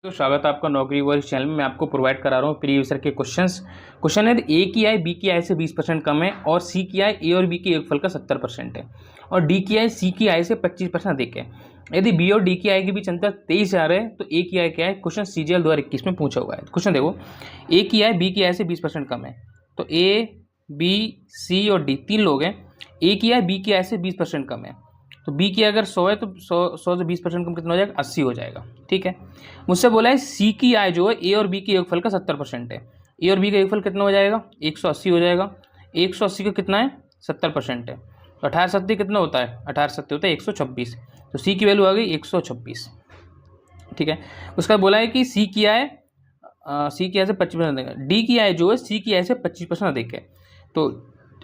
तो स्वागत है आपका नौकरी वॉरिस चैनल में। मैं आपको प्रोवाइड करा रहा हूँ प्रीवियस ईयर के क्वेश्चन है। ए की आय बी की आय से 20% कम है और सी की आय ए और बी के योगफल का 70% है और डी की आय सी की आय से 25% अधिक है। यदि बी और डी की आय के बीच अंतर 23,000 है तो ए की आय क्या है। क्वेश्चन CGL 2021 में पूछा हुआ है। क्वेश्चन देखो, ए की आय बी की आय से 20% कम है तो ए बी सी और डी तीन लोग हैं। ए की आय बी की आय से 20% कम है तो बी की अगर 100 है तो 100 से 20% कम कितना हो जाएगा, 80 हो जाएगा। ठीक है, मुझसे बोला है सी की आय जो है ए और बी के योगफल का 70% है। ए और बी का योगफल कितना हो जाएगा, 180 हो जाएगा। 180 का कितना है, 70% है तो 18 सत्ती कितना होता है, 18 सत्ती होता है 126। तो सी की वैल्यू आ गई 126। ठीक है, उसका बोला है कि सी की आय से 25% अधिक है। डी की आय जो है सी की आय से 25% अधिक है तो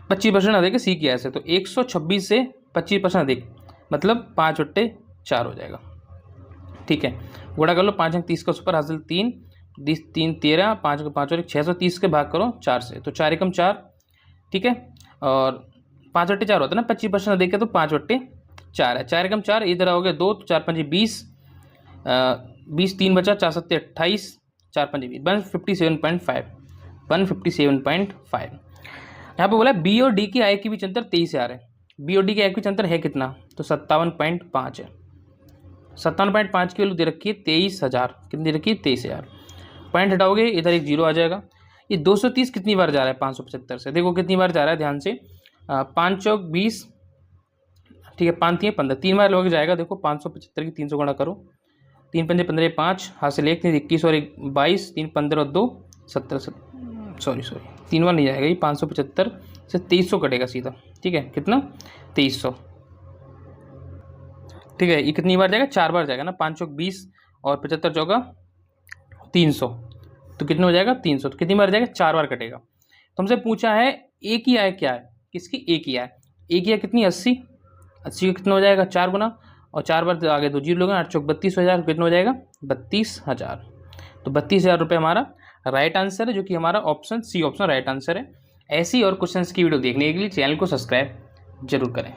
25% अधिक है सी की आय से, तो 126 से 25% अधिक मतलब 5/4 हो जाएगा। ठीक है, गुणा कर लो, 5 अंक 30 का सुपर हासिल 3, 3 13, 5 को 5 और 1 630 के भाग करो 4 से तो 4 एकम 4। ठीक है, और 5/4 होता है ना, 25% अधिक है तो 5/4 है। 4 एकम 4, इधर आओगे 2 तो 4 5 20, 20 3 बचा, 4 7 28, 4 5 20, 157.5 157.5। यहाँ पे बोला बी और डी की आय के बीच अंतर 23,000 है। बी और डी के आय के बीच अंतर है कितना, तो 57.5 है। 57.5 की वैल्यू दे रखी है 23,000, कितनी दे रखी है 23,000। पॉइंट हटाओगे इधर एक जीरो आ जाएगा। ये 230 कितनी बार जा रहा है 575 से, देखो कितनी बार जा रहा है ध्यान से, 5 चौक 20, ठीक है, 5 3 15, 3 बार लोग जाएगा। देखो 575 की 300 गुणा करो, 3 पंजे 15, 5 हासिल 1 3 21 और 1 22, 3 15 और 2 17, सॉरी 3 बार नहीं जाएगा, ये 575 से 2300 कटेगा सीधा। ठीक है, कितना 2300। ठीक है, ये कितनी बार जाएगा, 4 बार जाएगा ना, 5 चौक 20 और 75 चौका 300, तो कितने हो जाएगा 300। तो कितनी बार जाएगा, 4 बार कटेगा। तो हमसे पूछा है ए की आय क्या है, किसकी, ए की आय। ए की आय कितनी 80, 80 का कितना हो जाएगा 4 गुना और 4 बार आगे 2 जीरो लोगे, 8 चौक 32,000, कितना हो जाएगा 32,000। तो 32,000 रुपये हमारा राइट आंसर है, जो कि हमारा option C option right answer है। ऐसी और क्वेश्चंस की वीडियो देखने के लिए चैनल को सब्सक्राइब जरूर करें।